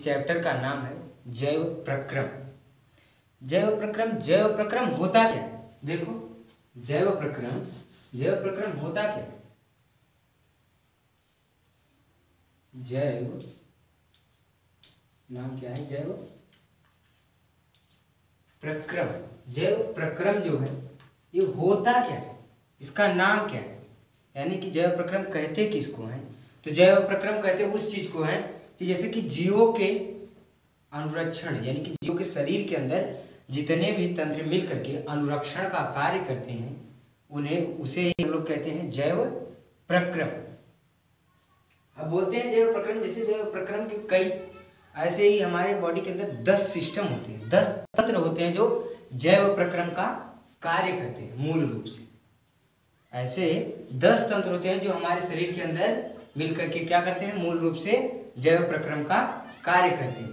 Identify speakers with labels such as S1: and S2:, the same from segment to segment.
S1: Chapter का नाम है जैव प्रक्रम। जैव प्रक्रम, जैव प्रक्रम होता क्या है? देखो, जैव प्रक्रम होता क्या है? जैव नाम क्या है? जैव प्रक्रम। जैव प्रक्रम जो है ये होता क्या है, इसका नाम क्या है? यानी कि जैव प्रक्रम कहते किसको हैं? तो जैव प्रक्रम कहते उस चीज को है कि जैसे कि जीवों के अनुरक्षण, यानी कि जीवों के शरीर के अंदर जितने भी तंत्र मिल करके अनुरक्षण का कार्य करते हैं उन्हें, उसे ही हम लोग कहते हैं जैव प्रक्रम। अब बोलते हैं जैव प्रक्रम, जैसे जैव प्रक्रम के कई ऐसे ही हमारे बॉडी के अंदर 10 सिस्टम होते हैं, 10 तंत्र होते हैं जो जैव प्रक्रम का कार्य करते हैं मूल रूप से। ऐसे 10 तंत्र होते हैं जो हमारे शरीर के अंदर मिलकर के क्या करते हैं, मूल रूप से जैव प्रक्रम का कार्य करते हैं।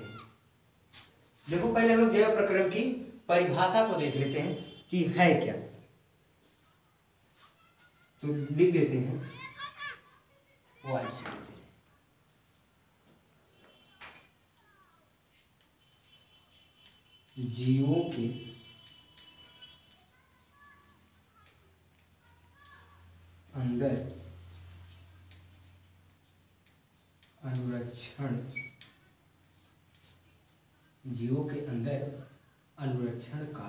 S1: देखो, पहले हम लोग जैव प्रक्रम की परिभाषा को देख लेते हैं कि है क्या। तो लिख देते हैं जीवों के अंदर अनुरक्षण, जीवों के अंदर अनुरक्षण का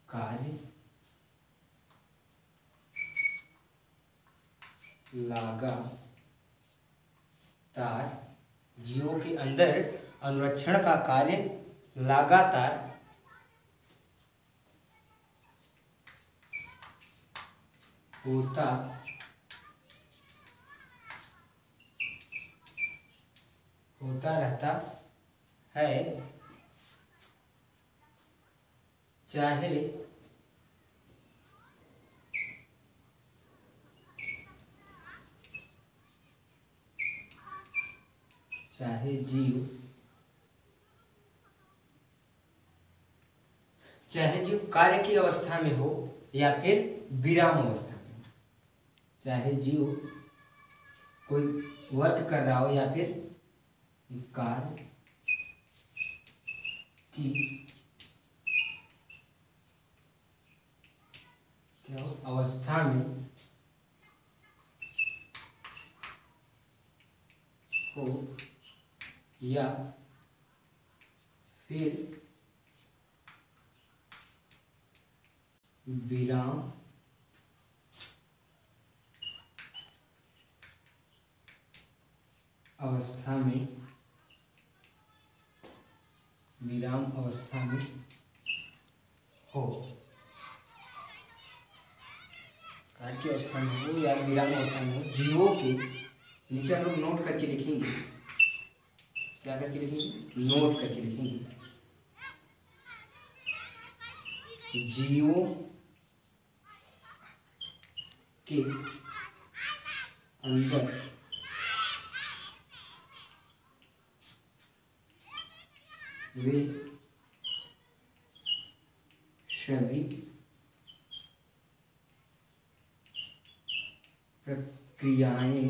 S1: कार्य लगातार, जीवों के अंदर अनुरक्षण का कार्य लगातार होता रहता है, चाहे जीव कार्य की अवस्था में हो या फिर विराम अवस्था में, चाहे जीव कोई वर्क कर रहा हो या फिर कार्य की अवस्था में हो या फिर विराम अवस्था में हो, कार्य की अवस्था में हो या विराम अवस्था में हो, जीवों के, नीचे हम लोग नोट करके लिखेंगे, क्या करके लिखेंगे? नोट करके लिखेंगे। जीवों के अंदर वे सभी प्रक्रियाएं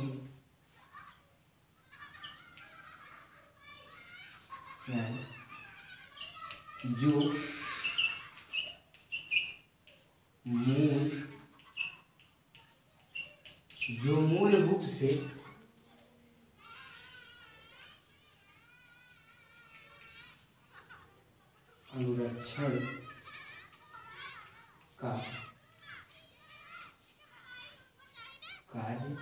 S1: जो मूल रूप से अनुरक्षण का कार्य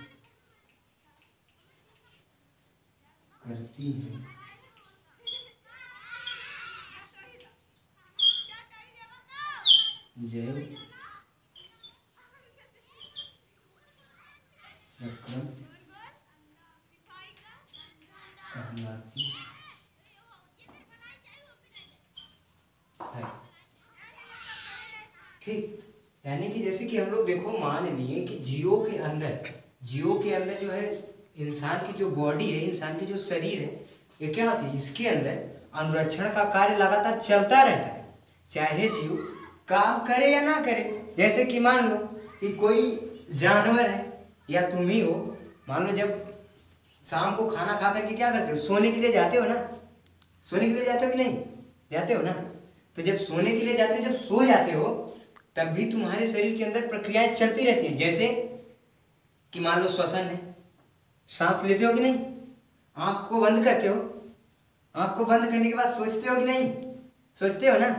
S1: करती हैं, जैव प्रक्रम कहलाती है। ठीक, यानी कि जैसे कि हम लोग देखो मान लिए कि जीवों के अंदर जो है इंसान की जो बॉडी है, इंसान की जो शरीर है, ये क्या होती है, इसके अंदर अनुरक्षण का कार्य लगातार चलता रहता है, चाहे जीव काम करे या ना करे। जैसे कि मान लो कि कोई जानवर है या तुम ही हो, मान लो जब शाम को खाना खा करके क्या करते हो, सोने के लिए जाते हो ना, सोने के लिए जाते हो कि नहीं जाते हो ना। तो जब सोने के लिए जाते हो, जब सो जाते हो, तब भी तुम्हारे शरीर के अंदर प्रक्रियाएं चलती रहती हैं। जैसे कि मान लो श्वसन है, सांस लेते हो कि नहीं, आंख को बंद करते हो, आंख को बंद करने के बाद सोचते हो कि नहीं, सोचते हो ना।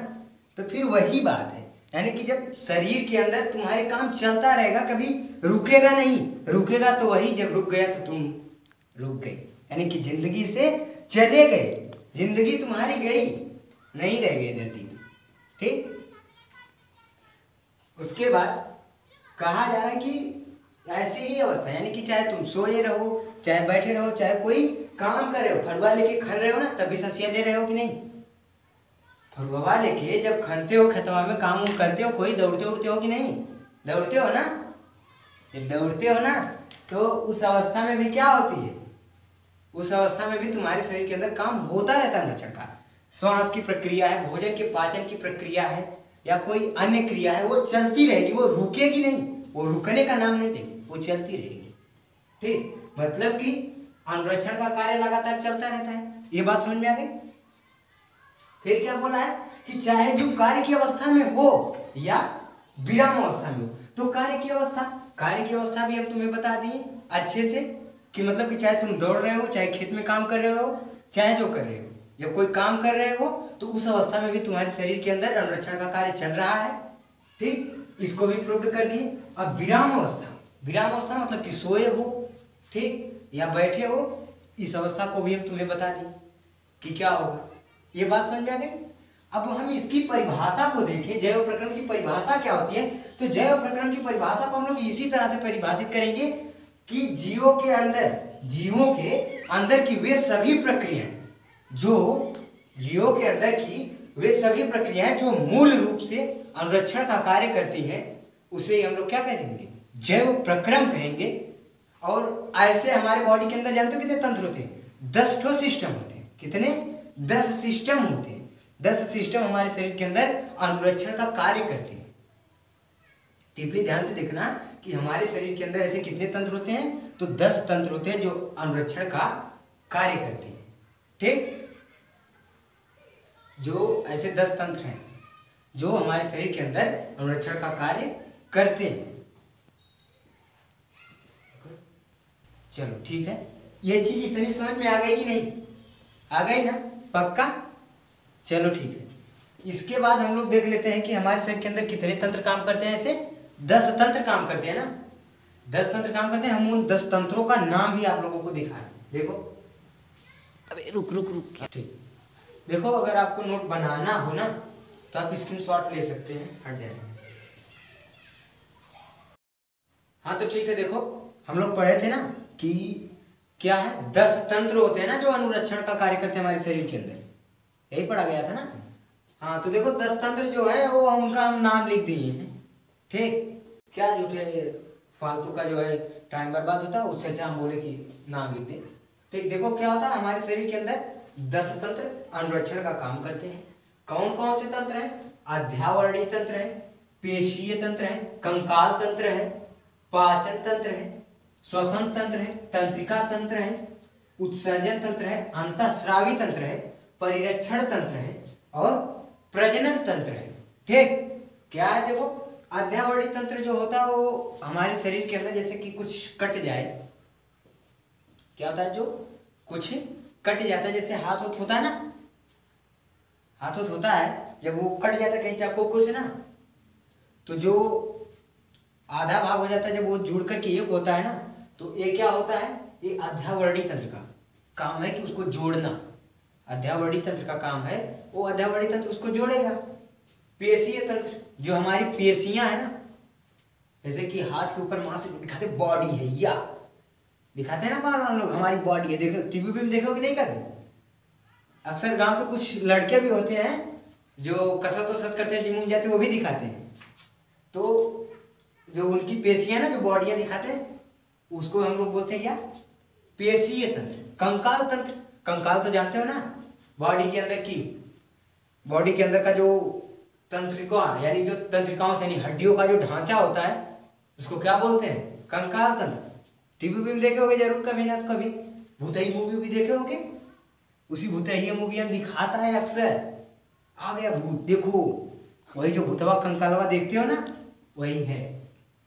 S1: तो फिर वही बात है, यानी कि जब शरीर के अंदर तुम्हारे काम चलता रहेगा, कभी रुकेगा नहीं, रुकेगा तो वही, जब रुक गया तो तुम रुक गए, यानी कि जिंदगी से चले गए, जिंदगी तुम्हारी गई, नहीं रह गई धरती में। ठीक, उसके बाद कहा जा रहा है कि ऐसी ही अवस्था, यानी कि चाहे तुम सोए रहो, चाहे बैठे रहो, चाहे कोई काम कर रहे हो, फरुआ लेके खन रहे हो ना, तब भी सांसें ले रहे हो कि नहीं। फरुआ लेके जब खनते हो, खेतवा में काम उम करते हो, कोई दौड़ते उड़ते हो कि नहीं, दौड़ते हो ना। जब दौड़ते हो ना, तो उस अवस्था में भी क्या होती है, उस अवस्था में भी तुम्हारे शरीर के अंदर काम होता रहता है अनुरक्षण का। श्वास की प्रक्रिया है, भोजन के पाचन की प्रक्रिया है, या कोई अन्य क्रिया है, वो चलती रहेगी, वो रुकेगी नहीं, वो रुकने का नाम नहीं देगी, वो चलती रहेगी। ठीक, मतलब कि अनुरक्षण का कार्य लगातार चलता रहता है। ये बात समझ में आ गई। फिर क्या बोला है कि चाहे जो कार्य की अवस्था में हो या विराम अवस्था में हो, तो कार्य की अवस्था भी हम तुम्हें बता दिए अच्छे से, कि मतलब कि चाहे तुम दौड़ रहे हो, चाहे खेत में काम कर रहे हो, चाहे जो कर रहे हो, जब कोई काम कर रहे हो तो उस अवस्था में भी तुम्हारे शरीर के अंदर अनुरक्षण का कार्य चल रहा है। ठीक, इसको भी प्रूव कर दिए। अब विराम अवस्था मतलब कि सोए हो, ठीक, या बैठे हो, इस अवस्था को भी हम तुम्हें बता दें कि क्या होगा। ये बात समझ आ गई। अब हम इसकी परिभाषा को देखें, जैव प्रक्रम की परिभाषा क्या होती है। तो जैव प्रक्रम की परिभाषा को हम लोग इसी तरह से परिभाषित करेंगे कि जीवों के अंदर की वे सभी प्रक्रियाएं, जो जीवों के अंदर की वे सभी प्रक्रियाएं जो मूल रूप से अनुरक्षण का कार्य करती हैं, उसे हम लोग क्या कहेंगे, जैव प्रक्रम कहेंगे। और ऐसे हमारे बॉडी के अंदर जानते हो कितने तंत्र होते हैं, 10 ठो सिस्टम होते हैं। कितने, 10 सिस्टम होते हैं। 10 सिस्टम हमारे शरीर के अंदर अनुरक्षण का कार्य करते हैं। टिप्पणी ध्यान से देखना कि हमारे शरीर के अंदर ऐसे कितने तंत्र होते हैं, तो 10 तंत्र होते हैं जो अनुरक्षण का कार्य करते हैं। ठीक, जो ऐसे 10 तंत्र हैं जो हमारे शरीर के अंदर अनुरक्षण का कार्य करते हैं। चलो ठीक है, ये चीज इतनी समझ में आ गई कि नहीं, आ गई ना, पक्का। चलो ठीक है, इसके बाद हम लोग देख लेते हैं कि हमारे शरीर के अंदर कितने तंत्र काम करते हैं। ऐसे 10 तंत्र काम करते हैं ना, 10 तंत्र काम करते हैं। हम उन 10 तंत्रों का नाम भी आप लोगों को दिखा रहे हैं। देखो, अबे रुक, ठीक, देखो, अगर आपको नोट बनाना हो ना तो आप स्क्रीनशॉट ले सकते हैं, हट जाएगा। हाँ तो ठीक है, देखो हम लोग पढ़े थे ना कि क्या है, 10 तंत्र होते हैं ना जो अनुरक्षण का कार्य करते हैं हमारे शरीर के अंदर, यही पढ़ा गया था ना। हाँ तो देखो 10 तंत्र जो है वो उनका हम नाम लिख दिए हैं। ठीक, क्या झूठे फालतू का जो है टाइम बर्बाद होता है, उससे अच्छा हम बोले कि नाम लिख दें। ठीक, देखो क्या होता है, हमारे शरीर के अंदर 10 तंत्र अनुरक्षण का काम करते हैं। कौन कौन से तंत्र हैं, अध्यावरणीय तंत्र है, पेशीय तंत्र है, कंकाल तंत्र है, पाचन तंत्र है, श्वसन तंत्र है, तंत्रिका तंत्र है, उत्सर्जन तंत्र है, अंतःस्रावी तंत्र है, परिरक्षण तंत्र है और प्रजनन तंत्र है। ठीक, क्या है, देखो अध्यावरणीय तंत्र जो होता है वो हमारे शरीर के अंदर जैसे कि कुछ कट जाए, क्या होता है, जो कुछ कट जाता है, जैसे हाथ होता है ना, हाथ होता है, जब वो कट जाता है कहीं चाकू से ना, तो जो आधा भाग हो जाता है, जब वो जुड़ करके एक होता है ना, तो ये क्या होता है, ये अध्यावरणीय तंत्र का काम है कि उसको जोड़ना। अध्यावरणीय तंत्र का काम है, वो अध्यावरणीय तंत्र उसको जोड़ेगा। पेशीय तंत्र, जो हमारी पेशियां है ना, जैसे कि हाथ के ऊपर मांस दिखाते बॉडी है, या दिखाते हैं ना बार लोग, हमारी बॉडी है, देखो टीवी पे देखो कि नहीं कभी। अक्सर गांव के कुछ लड़के भी होते हैं जो कसरत वसरत करते हैं, जिम में जाते हैं, वो भी दिखाते हैं। तो जो उनकी पेशियां ना, जो बॉडियां दिखाते हैं, उसको हम लोग बोलते हैं क्या, पेशीय तंत्र। कंकाल तंत्र, कंकाल तो जानते हो ना, बॉडी के अंदर की, बॉडी के अंदर का जो तंत्रिका, यानी जो तंत्रिकाओं से, यानी हड्डियों का जो ढांचा होता है, उसको क्या बोलते हैं, कंकाल तंत्र। टीवी में देखे होगे जरूर कभी ना तो कभी। भूतई मूवी भी देखे होगे, उसी भूतई मूवी में दिखाता है अक्सर, आ गया भूत देखो, वही जो भूतवा कंकालवा देखते हो ना, वही है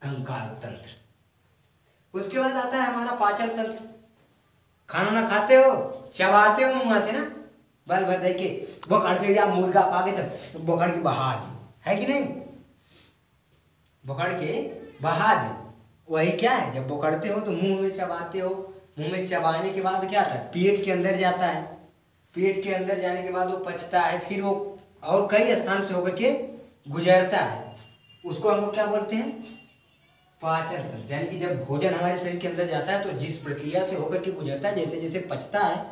S1: कंकाल तंत्र। उसके बाद आता है हमारा पाचन तंत्र। खाना ना खाते हो, चबाते हो मुंह से ना, बल भर दे के बोखड़ते या मुर्गा पाके तक बोखड़ के बहा दी, है कि नहीं, बोखड़ के बहा दे। वही क्या है, जब बोखड़ते हो तो मुंह में चबाते हो, मुंह में चबाने के बाद क्या आता है, पेट के अंदर जाता है, पेट के अंदर जाने के बाद वो पचता है, फिर वो और कई स्थान से होकर के गुजरता है, उसको हम लोग क्या बोलते हैं, पाचन तंत्र। यानी कि जब भोजन हमारे शरीर के अंदर जाता है तो जिस प्रक्रिया से होकर के गुजरता है, जैसे जैसे पचता है,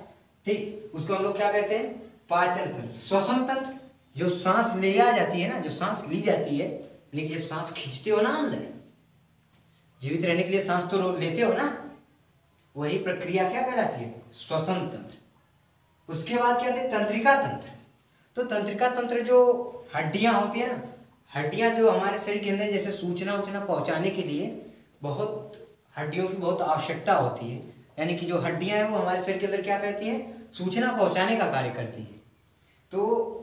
S1: ठीक, उसको हम लोग क्या कहते हैं, पाचन तंत्र। श्वसन तंत्र, जो सांस ले आ जाती है ना, जो सांस ली जाती है, लेकिन जब सांस खींचते हो ना अंदर, जीवित रहने के लिए सांस तो लेते हो ना, वही प्रक्रिया क्या कहलाती है, श्वसन तंत्र। उसके बाद क्या है, तंत्रिका तंत्र। तो तंत्रिका तंत्र जो हड्डियां होती है ना, हड्डियां जो हमारे शरीर के अंदर जैसे सूचना पहुंचाने के लिए बहुत हड्डियों की बहुत आवश्यकता होती है, यानी कि जो हड्डियां हैं वो हमारे शरीर के अंदर क्या करती हैं, सूचना पहुंचाने का कार्य करती हैं। तो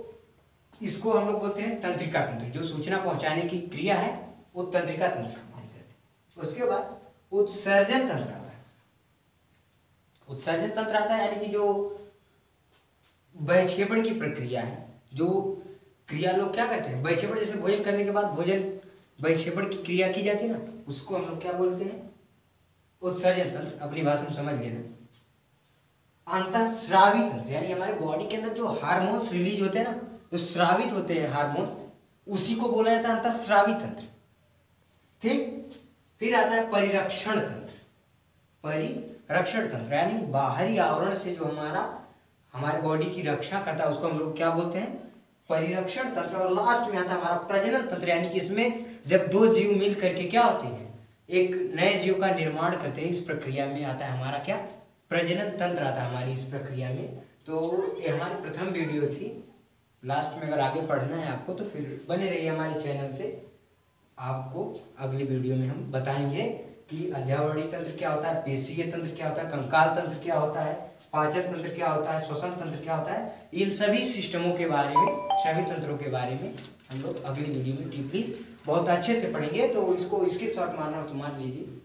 S1: इसको हम लोग बोलते हैं तंत्रिका तंत्र। जो सूचना पहुंचाने की क्रिया है वो तंत्रिका तंत्र हमारे शरीर। उसके बाद उत्सर्जन तंत्र आता है। उत्सर्जन तंत्र आता है यानी कि जो वैक्षेपण की प्रक्रिया है, जो क्रिया लोग क्या करते हैं, वैक्षेपण, जैसे भोजन करने के बाद भोजन वैक्षेपण की क्रिया की जाती है ना, उसको हम लोग क्या बोलते हैं, उत्सर्जन तंत्र। अपनी भाषा में समझ लेना। अंतःस्रावी तंत्र, यानी हमारे बॉडी के अंदर जो हार्मोन्स रिलीज होते हैं ना, जो स्रावित होते हैं हार्मोन्स, उसी को बोला जाता है अंतःस्रावी तंत्र, ठीक। फिर आता है परिरक्षण तंत्र। परिरक्षण तंत्र यानी बाहरी आवरण से जो हमारे बॉडी की रक्षा करता है, उसको हम लोग क्या बोलते हैं, परिरक्षण तंत्र। और लास्ट में आता है हमारा प्रजनन तंत्र, यानी कि इसमें जब दो जीव मिल करके क्या होते हैं, एक नए जीव का निर्माण करते हैं, इस प्रक्रिया में आता है हमारा क्या, प्रजनन तंत्र आता है हमारी इस प्रक्रिया में। तो ये हमारी प्रथम वीडियो थी। लास्ट में अगर आगे पढ़ना है आपको तो फिर बने रहिए हमारे चैनल से। आपको अगली वीडियो में हम बताएंगे कि अध्यावरणी तंत्र क्या होता है, पेशीय तंत्र क्या होता है, कंकाल तंत्र क्या होता है, पाचन तंत्र क्या होता है, श्वसन तंत्र क्या होता है। इन सभी सिस्टमों के बारे में, सभी तंत्रों के बारे में हम लोग अगली वीडियो में डीपली बहुत अच्छे से पढ़ेंगे। तो इसको स्क्रीनशॉट मारना हो तो मान लीजिए।